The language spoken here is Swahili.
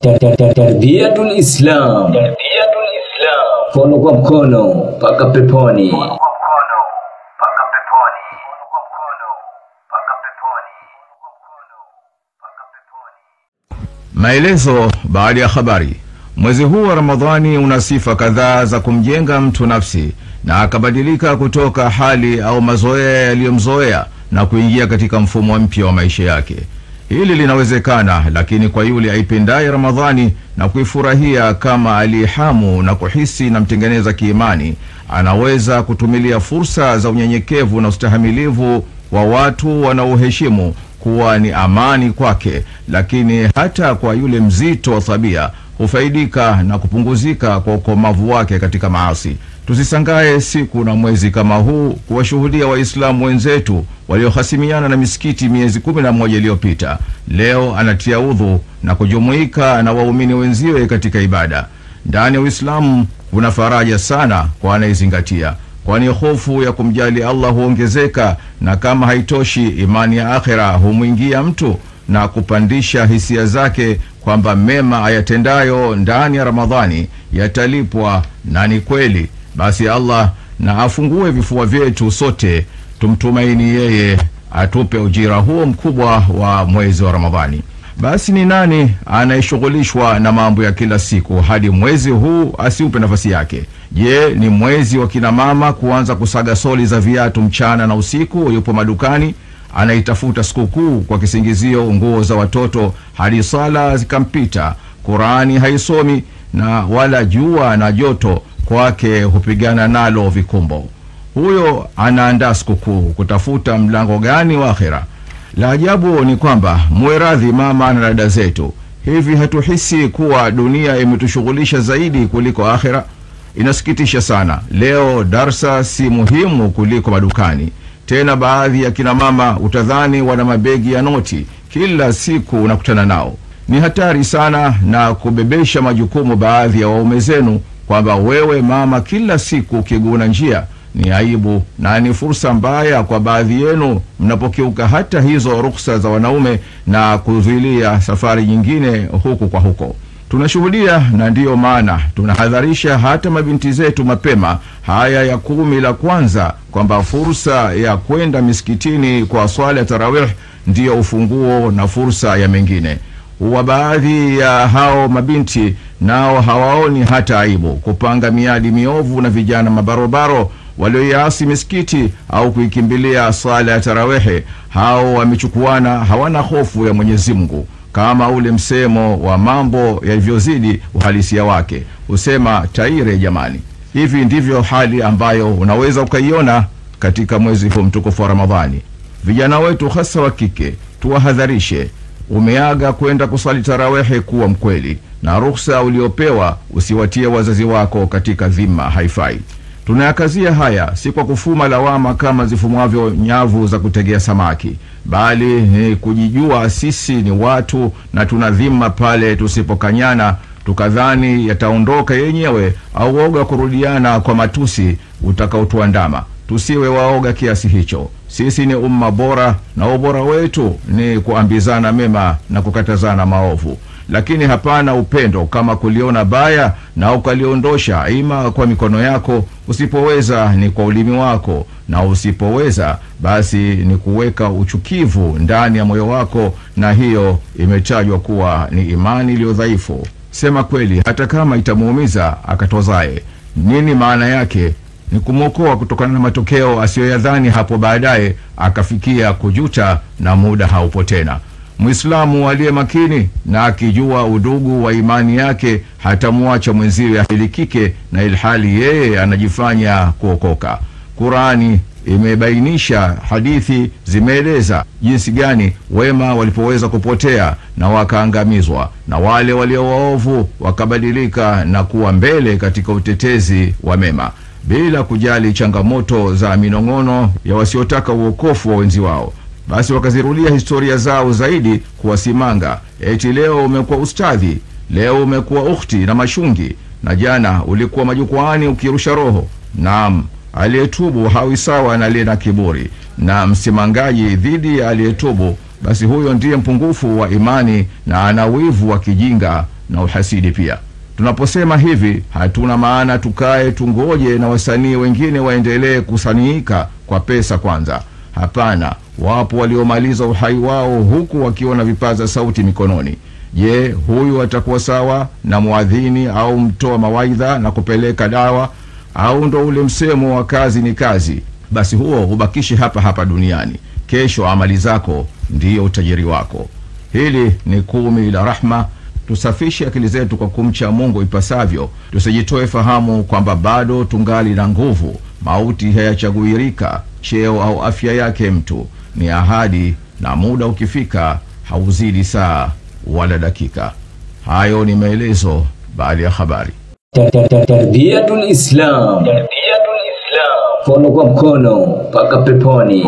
Tarbiyatul Islam. Mkono kwa mkono mpaka peponi. Maelezo baada ya habari. Mwezi huu wa Ramadhani una sifa kadhaa za kumjenga mtu nafsi na akabadilika kutoka hali au mazoea yaliyomzoea na kuingia katika mfumo mpya wa maisha yake. Hili linawezekana, lakini kwa yule aipendaye Ramadhani na kuifurahia kama alihamu na kuhisi na mtengeneza kiimani, anaweza kutumilia fursa za unyenyekevu na ustahamilivu wa watu wanaoheshimu kuwa ni amani kwake. Lakini hata kwa yule mzito wa tabia hufaidika na kupunguzika kwa ukomavu wake katika maasi. Tusisangae siku na mwezi kama huu kuwashuhudia Waislamu wenzetu waliohasimiana na misikiti miezi 11 iliyopita leo anatia udhu na kujumuika na waumini wenziwe katika ibada. Ndani ya Uislamu kuna faraja sana kwa anayezingatia, kwani hofu ya kumjali Allah huongezeka, na kama haitoshi, imani ya akhera humwingia mtu na kupandisha hisia zake kwamba mema ayatendayo ndani ya Ramadhani yatalipwa, na ni kweli. Basi Allah na afungue vifua vyetu sote, tumtumaini yeye atupe ujira huo mkubwa wa mwezi wa Ramadhani. Basi ni nani anayeshughulishwa na mambo ya kila siku hadi mwezi huu asiupe nafasi yake? Je, ni mwezi wa kina mama kuanza kusaga soli za viatu mchana na usiku? Yupo madukani anaitafuta sikukuu kwa kisingizio nguo za watoto hadi sala zikampita. Qurani haisomi na wala jua na joto kwake hupigana nalo vikumbo. Huyo anaandaa sikukuu kutafuta mlango gani wa akhera? La ajabu ni kwamba mueradhi mama na dada zetu, hivi hatuhisi kuwa dunia imetushughulisha zaidi kuliko akhera? Inasikitisha sana. Leo darsa si muhimu kuliko madukani. Tena baadhi ya kina mama utadhani wana mabegi ya noti, kila siku unakutana nao. Ni hatari sana na kubebesha majukumu baadhi ya waume zenu kwamba wewe mama kila siku ukiguna njia. Ni aibu na ni fursa mbaya kwa baadhi yenu mnapokiuka hata hizo ruksa za wanaume na kuzuilia safari nyingine huku kwa huko. Tunashuhudia, na ndiyo maana tunahadharisha hata mabinti zetu mapema haya ya 10 la kwanza kwamba fursa ya kwenda misikitini kwa swala ya tarawih ndiyo ufunguo na fursa ya mengine. Wa baadhi ya hao mabinti nao hawaoni hata aibu kupanga miadi miovu na vijana mabarobaro walioiasi misikiti au kuikimbilia swala ya tarawehe. Hao wamechukuana, hawana hofu ya Mwenyezi Mungu, kama ule msemo wa mambo yalivyozidi uhalisia wake usema taire jamani. Hivi ndivyo hali ambayo unaweza ukaiona katika mwezi huu mtukufu wa Ramadhani. Vijana wetu hasa wa kike tuwahadharishe. Umeaga kwenda kusali tarawehe, kuwa mkweli na ruhusa uliopewa, usiwatie wazazi wako katika dhima, haifai. Tunayakazia haya si kwa kufuma lawama kama zifumwavyo nyavu za kutegea samaki, bali ni kujijua sisi ni watu na tuna dhima pale tusipokanyana tukadhani yataondoka yenyewe, au woga kurudiana kwa matusi utakaotuandama. Tusiwe waoga kiasi hicho. Sisi ni umma bora na ubora wetu ni kuambizana mema na kukatazana maovu. Lakini hapana upendo kama kuliona baya na ukaliondosha, ima kwa mikono yako, usipoweza ni kwa ulimi wako, na usipoweza basi ni kuweka uchukivu ndani ya moyo wako, na hiyo imetajwa kuwa ni imani iliyo dhaifu. Sema kweli hata kama itamuumiza akatozae. Nini maana yake? Ni kumwokoa kutokana na matokeo asiyoyadhani hapo baadaye akafikia kujuta na muda haupo tena. Muislamu aliye makini na akijua udugu wa imani yake hatamuacha mwenziwe ahilikike na ilhali yeye anajifanya kuokoka. Qurani imebainisha, hadithi zimeeleza jinsi gani wema walipoweza kupotea na wakaangamizwa, na wale walio waovu wakabadilika na kuwa mbele katika utetezi wa mema, bila kujali changamoto za minong'ono ya wasiotaka uokofu wa wenzi wao. Basi wakazirudia historia zao zaidi kuwasimanga, eti leo umekuwa ustadhi, leo umekuwa ukhti na mashungi, na jana ulikuwa majukwaani ukirusha roho. Naam, aliyetubu hawi sawa na aliye na kiburi, na msimangaji dhidi ya aliyetubu, basi huyo ndiye mpungufu wa imani na ana wivu wa kijinga na uhasidi pia. Tunaposema hivi, hatuna maana tukae tungoje na wasanii wengine waendelee kusaniika kwa pesa kwanza. Hapana, wapo waliomaliza uhai wao huku wakiwa na vipaza sauti mikononi. Je, huyu atakuwa sawa na muadhini au mtoa mawaidha na kupeleka dawa, au ndo ule msemo wa kazi ni kazi? Basi huo ubakishi hapa hapa duniani. Kesho amali zako ndiyo utajiri wako. Hili ni 10 la rahma. Tusafishe akili zetu kwa kumcha Mungu ipasavyo. Tusijitoe fahamu kwamba bado tungali na nguvu. Mauti hayachaguirika cheo au afya yake mtu. Ni ahadi, na muda ukifika hauzidi saa wala dakika. Hayo ni maelezo baada ya habari. Tarbiyatul Islam, mkono kwa mkono mpaka peponi.